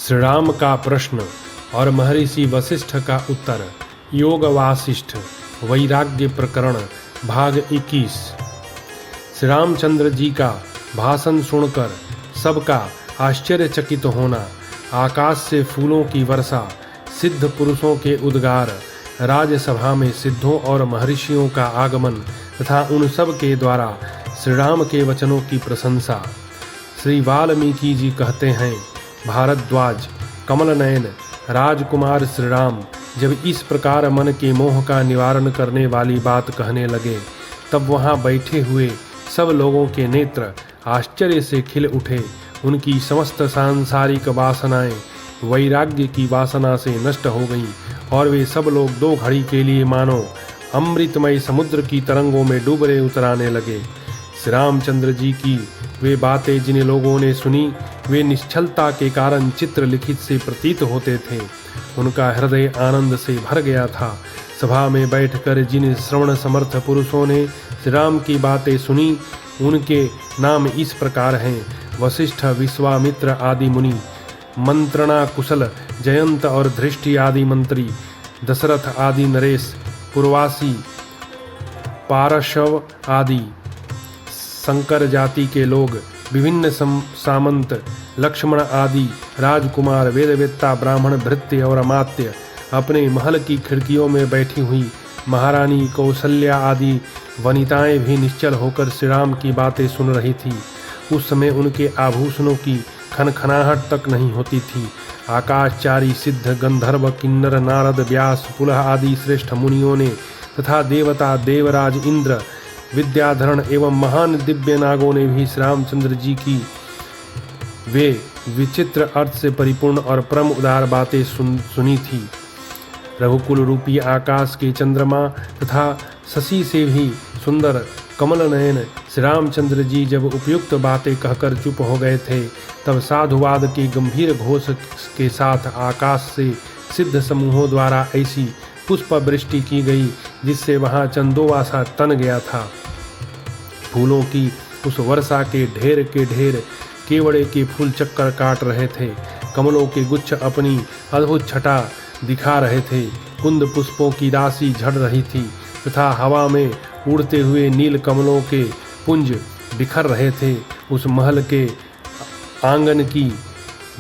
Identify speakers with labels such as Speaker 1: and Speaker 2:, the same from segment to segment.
Speaker 1: श्री राम का प्रश्न और महर्षि वशिष्ठ का उत्तर। योग वासिष्ठ वैराग्य प्रकरण भाग 21। श्री रामचंद्र जी का भाषण सुनकर सबका आश्चर्यचकित होना, आकाश से फूलों की वर्षा, सिद्ध पुरुषों के उद्गार, राजसभा में सिद्धों और महर्षियों का आगमन तथा उन सब के द्वारा श्री राम के वचनों की प्रशंसा। श्री वाल्मीकि जी कहते हैं, भारद्वाज कमल नयन राजकुमार श्री राम जब इस प्रकार मन के मोह का निवारण करने वाली बात कहने लगे, तब वहाँ बैठे हुए सब लोगों के नेत्र आश्चर्य से खिल उठे। उनकी समस्त सांसारिक वासनाएं वैराग्य की वासना से नष्ट हो गईं और वे सब लोग दो घड़ी के लिए मानो अमृतमय समुद्र की तरंगों में डूबरे उतराने लगे। श्री रामचंद्र जी की वे बातें जिन लोगों ने सुनी, वे निश्चलता के कारण चित्र लिखित से प्रतीत होते थे। उनका हृदय आनंद से भर गया था। सभा में बैठकर जिन श्रवण समर्थ पुरुषों ने श्री राम की बातें सुनी, उनके नाम इस प्रकार हैं। वशिष्ठ, विश्वामित्र आदि मुनि, मंत्रणा कुशल, जयंत और धृष्टि आदि मंत्री, दशरथ आदि नरेश, पुरवासी, पारशव आदि शंकर जाति के लोग, विभिन्न सामंत, लक्ष्मण आदि राजकुमार, वेदवेत्ता, ब्राह्मण, भृत्य और अमात्य, अपने महल की खिड़कियों में बैठी हुई महारानी कौशल्या आदि वनिताएं भी निश्चल होकर श्री राम की बातें सुन रही थी। उस समय उनके आभूषणों की खनखनाहट तक नहीं होती थी। आकाशचारी सिद्ध, गंधर्व, किन्नर, नारद, व्यास, पुलह आदि श्रेष्ठ मुनियों ने तथा देवता, देवराज, इंद्र, विद्याधरण एवं महान दिव्य नागों ने भी श्री रामचंद्र जी की वे विचित्र अर्थ से परिपूर्ण और परम उदार बातें सुनी थी। रघुकुल रूपी आकाश के चंद्रमा तथा शशि से भी सुंदर कमल नयन श्री रामचंद्र जी जब उपयुक्त बातें कहकर चुप हो गए थे, तब साधुवाद के गंभीर घोष के साथ आकाश से सिद्ध समूहों द्वारा ऐसी पुष्प वृष्टि की गई जिससे वहाँ चंदोवा सा तन गया था। फूलों की उस वर्षा के ढेर केवड़े के फूल चक्कर काट रहे थे। कमलों के गुच्छ अपनी अद्भुत छटा दिखा रहे थे। कुंद पुष्पों की राशि झड़ रही थी तथा हवा में उड़ते हुए नील कमलों के पुंज बिखर रहे थे। उस महल के आंगन की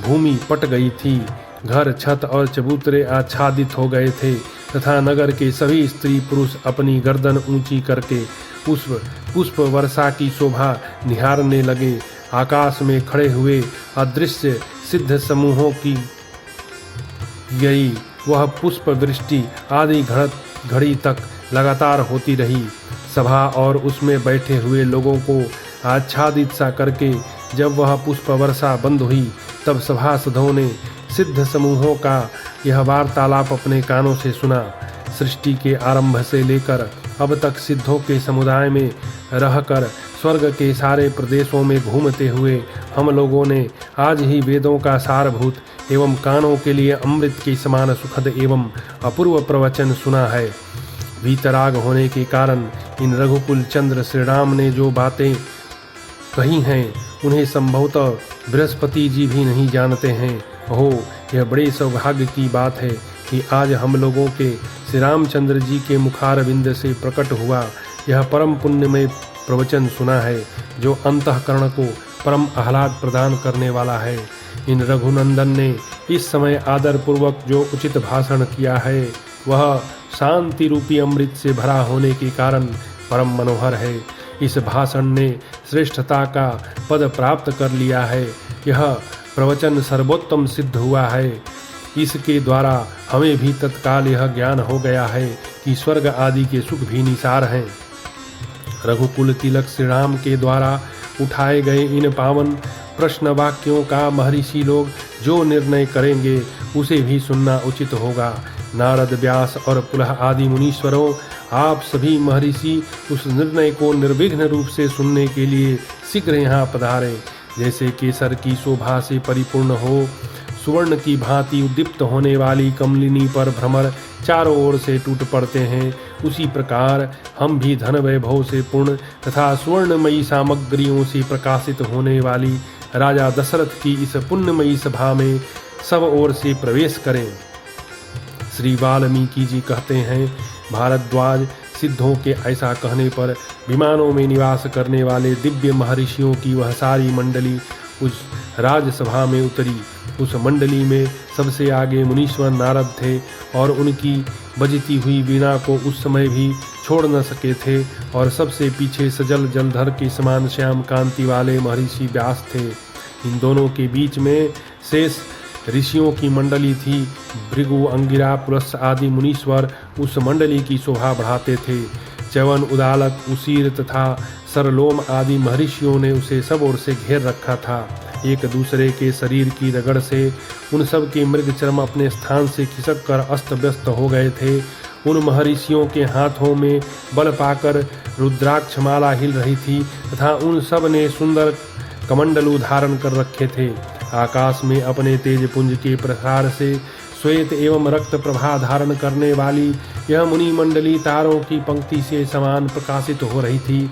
Speaker 1: भूमि पट गई थी। घर, छत और चबूतरे आच्छादित हो गए थे तथा नगर के सभी स्त्री पुरुष अपनी गर्दन ऊंची करके उस पुष्प वर्षा की शोभा निहारने लगे। आकाश में खड़े हुए अदृश्य सिद्ध समूहों की गई वह पुष्प वृष्टि आदि घड़ी तक लगातार होती रही। सभा और उसमें बैठे हुए लोगों को आच्छादित सा करके जब वह पुष्प वर्षा बंद हुई, तब सभासदों ने सिद्ध समूहों का यह वार्तालाप अपने कानों से सुना। सृष्टि के आरंभ से लेकर अब तक सिद्धों के समुदाय में रहकर स्वर्ग के सारे प्रदेशों में घूमते हुए हम लोगों ने आज ही वेदों का सारभूत एवं कानों के लिए अमृत के समान सुखद एवं अपूर्व प्रवचन सुना है। वीतराग होने के कारण इन रघुकुल चंद्र श्री राम ने जो बातें कही हैं, उन्हें संभवतः बृहस्पति जी भी नहीं जानते हैं। ओह, यह बड़े सौभाग्य की बात है कि आज हम लोगों के श्री रामचंद्र जी के मुखारविंद से प्रकट हुआ यह परम पुण्यमय प्रवचन सुना है, जो अंतःकरण को परम आह्लाद प्रदान करने वाला है। इन रघुनंदन ने इस समय आदर पूर्वक जो उचित भाषण किया है, वह शांति रूपी अमृत से भरा होने के कारण परम मनोहर है। इस भाषण ने श्रेष्ठता का पद प्राप्त कर लिया है। यह प्रवचन सर्वोत्तम सिद्ध हुआ है। इसके द्वारा हमें भी तत्काल यह ज्ञान हो गया है कि स्वर्ग आदि के सुख भी निसार हैं। रघुकुल तिलक श्री राम के द्वारा उठाए गए इन पावन प्रश्न वाक्यों का महर्षि लोग जो निर्णय करेंगे, उसे भी सुनना उचित होगा। नारद, व्यास और पुलह आदि मुनीश्वरों, आप सभी महर्षि उस निर्णय को निर्विघ्न रूप से सुनने के लिए शीघ्र यहाँ पधारें। जैसे केसर की शोभा से परिपूर्ण हो, सुवर्ण की भांति उद्दीप्त होने वाली कमलिनी पर भ्रमर चारों ओर से टूट पड़ते हैं, उसी प्रकार हम भी धन वैभव से पूर्ण तथा सुवर्णमयी सामग्रियों से प्रकाशित होने वाली राजा दशरथ की इस पुण्यमयी सभा में सब ओर से प्रवेश करें। श्री वाल्मीकि जी कहते हैं, भारद्वाज सिद्धों के ऐसा कहने पर विमानों में निवास करने वाले दिव्य महर्षियों की वह सारी मंडली उस राजसभा में उतरी। उस मंडली में सबसे आगे मुनीश्वर नारद थे और उनकी बजती हुई वीणा को उस समय भी छोड़ न सके थे, और सबसे पीछे सजल जलधर के समान श्याम कांति वाले महर्षि व्यास थे। इन दोनों के बीच में शेष ऋषियों की मंडली थी। भृगु, अंगिरा, पुलस्त्य आदि मुनीश्वर उस मंडली की शोभा बढ़ाते थे। च्यवन, उदालक, उसीर तथा सरलोम आदि महर्षियों ने उसे सब ओर से घेर रखा था। एक दूसरे के शरीर की रगड़ से उन सब के मृग चर्म अपने स्थान से खिसक कर अस्त व्यस्त हो गए थे। उन महर्षियों के हाथों में बल पाकर रुद्राक्ष माला हिल रही थी तथा उन सब ने सुंदर कमंडलू धारण कर रखे थे। आकाश में अपने तेज पुंज के प्रसार से श्वेत एवं रक्त प्रभा धारण करने वाली यह मुनि मंडली तारों की पंक्ति से समान प्रकाशित हो रही थी।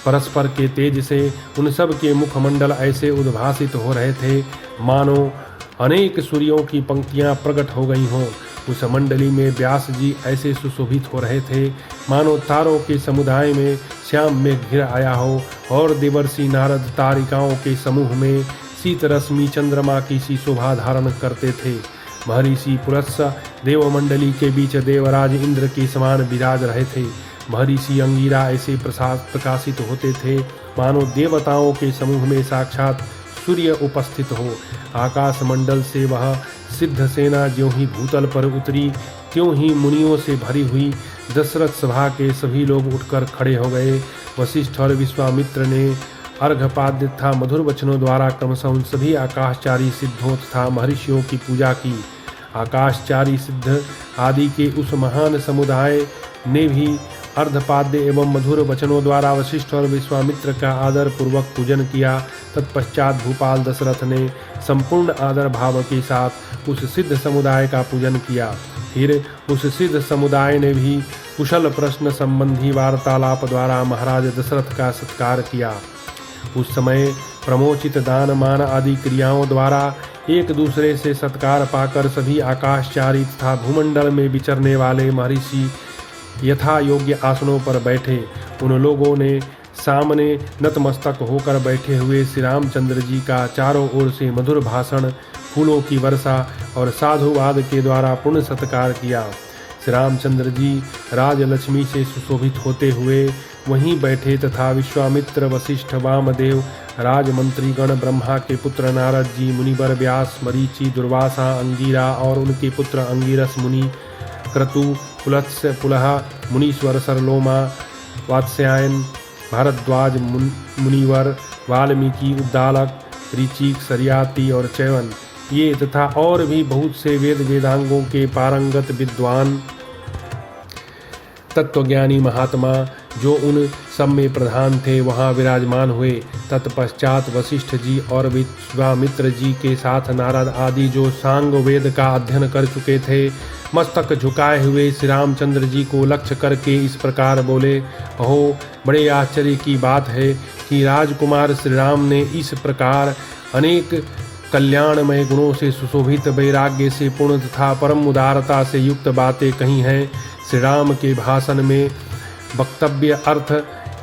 Speaker 1: परस्पर के तेज से उन सब के मुखमंडल ऐसे उद्भासित हो रहे थे मानो अनेक सूर्यों की पंक्तियां प्रकट हो गई हों। उस मंडली में व्यास जी ऐसे सुशोभित हो रहे थे मानो तारों के समुदाय में श्याम में घिर आया हो, और देवर्षि नारद तारिकाओं के समूह में शीतरश्मि चंद्रमा की सी शोभा धारण करते थे। महर्षि पुलस्त्य देवमंडली के बीच देवराज इंद्र के समान विराज रहे थे। महर्षि अंगिरा ऐसे प्रकाशित होते थे मानो देवताओं के समूह में साक्षात सूर्य उपस्थित हो। आकाश मंडल से वह सिद्ध सेना ज्यों ही भूतल पर उतरी त्यों ही मुनियों से भरी हुई दशरथ सभा के सभी लोग उठकर खड़े हो गए। वशिष्ठ और विश्वामित्र ने अर्घपाद्य तथा मधुर वचनों द्वारा क्रमशः उन सभी आकाशचारी सिद्धों तथा महर्षियों की पूजा की। आकाशचारी सिद्ध आदि के उस महान समुदाय ने भी अर्धपाद्य एवं मधुर वचनों द्वारा वशिष्ठ और विश्वामित्र का आदर पूर्वक पूजन किया। तत्पश्चात भूपाल दशरथ ने संपूर्ण आदर भाव के साथ उस सिद्ध समुदाय का पूजन किया। फिर उस सिद्ध समुदाय ने भी कुशल प्रश्न संबंधी वार्तालाप द्वारा महाराज दशरथ का सत्कार किया। उस समय प्रमोचित दान मान आदि क्रियाओं द्वारा एक दूसरे से सत्कार पाकर सभी आकाशचारी तथा भूमंडल में विचरने वाले महर्षि यथा योग्य आसनों पर बैठे। उन लोगों ने सामने नतमस्तक होकर बैठे हुए श्री रामचंद्र जी का चारों ओर से मधुर भाषण, फूलों की वर्षा और साधुवाद के द्वारा पूर्ण सत्कार किया। श्री रामचंद्र जी राजलक्ष्मी से सुशोभित होते हुए वहीं बैठे तथा विश्वामित्र, वशिष्ठ, वामदेव, राजमंत्रीगण, ब्रह्मा के पुत्र नारद जी, मुनिवर व्यास, मरीचि, दुर्वासा, अंगिरा और उनके पुत्र अंगिरस मुनि, क्रतु, पुलस्त्य, पुलह, मुनीश्वर, सरलोमा, वात्स्यायन, भारद्वाज मुनिवर, वाल्मीकि, उद्दालक, ऋचिक, सरियाती और च्यवन, ये तथा और भी बहुत से वेद वेदांगों के पारंगत विद्वान तत्वज्ञानी महात्मा जो उन सब में प्रधान थे वहाँ विराजमान हुए। तत्पश्चात वशिष्ठ जी और विश्वामित्र जी के साथ नारद आदि जो सांग वेद का अध्ययन कर चुके थे मस्तक झुकाए हुए श्री रामचंद्र जी को लक्ष्य करके इस प्रकार बोले, अहो बड़े आश्चर्य की बात है कि राजकुमार श्री राम ने इस प्रकार अनेक कल्याणमय गुणों से सुशोभित, वैराग्य से पूर्ण तथा परम उदारता से युक्त बातें कही हैं। श्री राम के भाषण में वक्तव्य अर्थ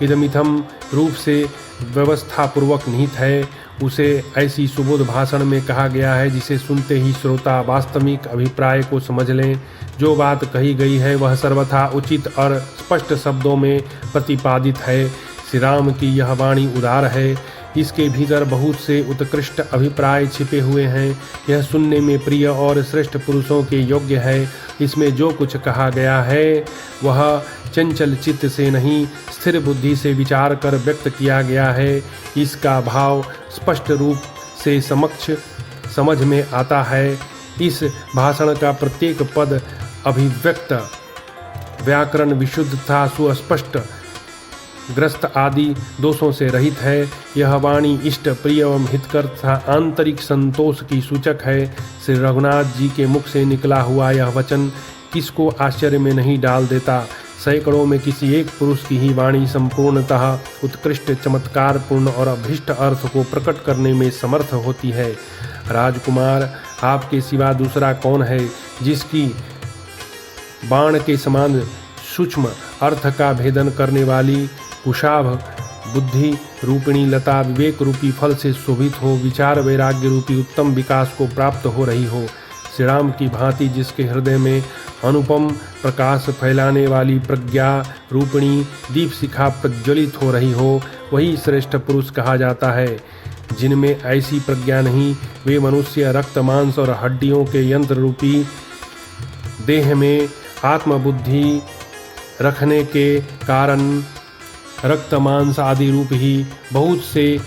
Speaker 1: इदमिथम रूप से व्यवस्था पूर्वक निहित है। उसे ऐसी सुबोध भाषण में कहा गया है जिसे सुनते ही श्रोता वास्तविक अभिप्राय को समझ लें। जो बात कही गई है वह सर्वथा उचित और स्पष्ट शब्दों में प्रतिपादित है। श्री राम की यह वाणी उदार है, इसके भीतर बहुत से उत्कृष्ट अभिप्राय छिपे हुए हैं। यह सुनने में प्रिय और श्रेष्ठ पुरुषों के योग्य है। इसमें जो कुछ कहा गया है वह चंचल चित्त से नहीं, स्थिर बुद्धि से विचार कर व्यक्त किया गया है। इसका भाव स्पष्ट रूप से समझ में आता है। इस भाषण का प्रत्येक पद अभिव्यक्त, व्याकरण विशुद्ध तथा सुस्पष्ट, ग्रस्त आदि दोषों से रहित है। यह वाणी इष्ट, प्रिय एवं हितकर तथा आंतरिक संतोष की सूचक है। श्री रघुनाथ जी के मुख से निकला हुआ यह वचन किसको आश्चर्य में नहीं डाल देता। सैकड़ों में किसी एक पुरुष की ही वाणी संपूर्णतः उत्कृष्ट, चमत्कारपूर्ण और अभीष्ट अर्थ को प्रकट करने में समर्थ होती है। राजकुमार, आपके सिवा दूसरा कौन है जिसकी बाण के समान सूक्ष्म अर्थ का भेदन करने वाली कुशाभ बुद्धि रूपिणी लता विवेक रूपी फल से शोभित हो, विचार वैराग्य रूपी उत्तम विकास को प्राप्त हो रही हो। श्री राम की भांति जिसके हृदय में अनुपम प्रकाश फैलाने वाली प्रज्ञा रूपिणी दीप शिखा प्रज्वलित हो रही हो, वही श्रेष्ठ पुरुष कहा जाता है। जिनमें ऐसी प्रज्ञा नहीं, वे मनुष्य रक्त मांस और हड्डियों के यंत्र रूपी देह में आत्मबुद्धि रखने के कारण रक्त मांस आदि रूप ही बहुत से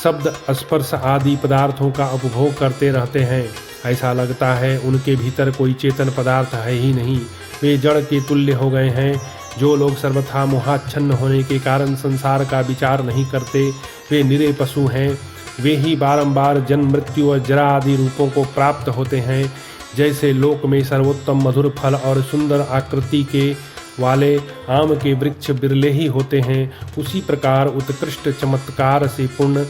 Speaker 1: शब्द स्पर्श आदि पदार्थों का उपभोग करते रहते हैं। ऐसा लगता है उनके भीतर कोई चेतन पदार्थ है ही नहीं, वे जड़ के तुल्य हो गए हैं। जो लोग सर्वथा मोहाच्छन्न होने के कारण संसार का विचार नहीं करते, वे निरे पशु हैं। वे ही बारंबार जन्म मृत्यु और जरा आदि रूपों को प्राप्त होते हैं। जैसे लोक में सर्वोत्तम मधुर फल और सुंदर आकृति के वाले आम के वृक्ष बिरले ही होते हैं, उसी प्रकार उत्कृष्ट चमत्कार से पूर्ण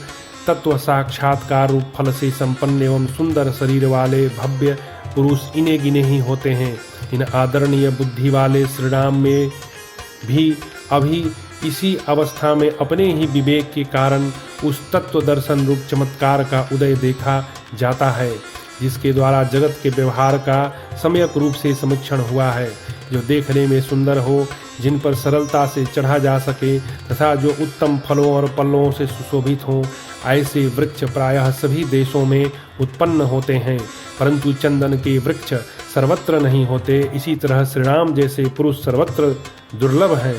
Speaker 1: तत्व साक्षात्कार रूप फल से संपन्न एवं सुंदर शरीर वाले भव्य पुरुष इने गिने ही होते हैं। इन आदरणीय बुद्धि वाले श्रीराम में भी अभी इसी अवस्था में अपने ही विवेक के कारण उस तत्व दर्शन रूप चमत्कार का उदय देखा जाता है, जिसके द्वारा जगत के व्यवहार का सम्यक रूप से समीक्षण हुआ है, जो देखने में सुंदर हो, जिन पर सरलता से चढ़ा जा सके तथा जो उत्तम फलों और पल्लों से सुशोभित हों। ऐसे वृक्ष प्रायः सभी देशों में उत्पन्न होते हैं, परंतु चंदन के वृक्ष सर्वत्र नहीं होते। इसी तरह श्रीराम जैसे पुरुष सर्वत्र दुर्लभ हैं।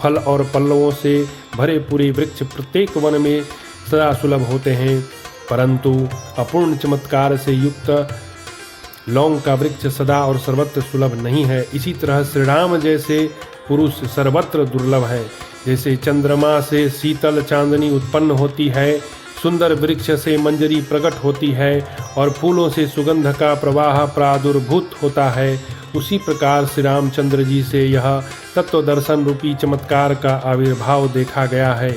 Speaker 1: फल और पल्लवों से भरे पूरे वृक्ष प्रत्येक वन में सदा सुलभ होते हैं, परंतु अपूर्ण चमत्कार से युक्त लौंग का वृक्ष सदा और सर्वत्र सुलभ नहीं है। इसी तरह श्रीराम जैसे पुरुष सर्वत्र दुर्लभ है। जैसे चंद्रमा से शीतल चांदनी उत्पन्न होती है, सुंदर वृक्ष से मंजरी प्रकट होती है और फूलों से सुगंध का प्रवाह प्रादुर्भूत होता है, उसी प्रकार श्री रामचंद्र जी से यह तत्व दर्शन रूपी चमत्कार का आविर्भाव देखा गया है।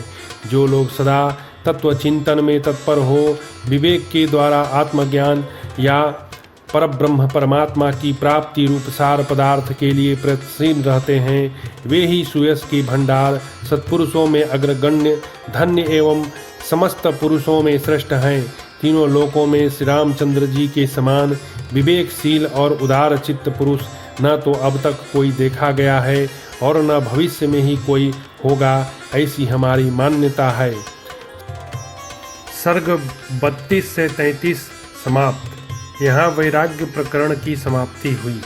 Speaker 1: जो लोग सदा तत्व चिंतन में तत्पर हो, विवेक के द्वारा आत्मज्ञान या परब्रह्म परमात्मा की प्राप्ति रूप सार पदार्थ के लिए प्रयत्नशील रहते हैं, वे ही सुयश के भंडार सत्पुरुषों में अग्रगण्य धन्य एवं समस्त पुरुषों में श्रेष्ठ हैं। तीनों लोकों में श्री रामचंद्र जी के समान विवेकशील और उदार चित्त पुरुष न तो अब तक कोई देखा गया है और न भविष्य में ही कोई होगा, ऐसी हमारी मान्यता है। सर्ग 32 से 33 समाप्त। यहाँ वैराग्य प्रकरण की समाप्ति हुई।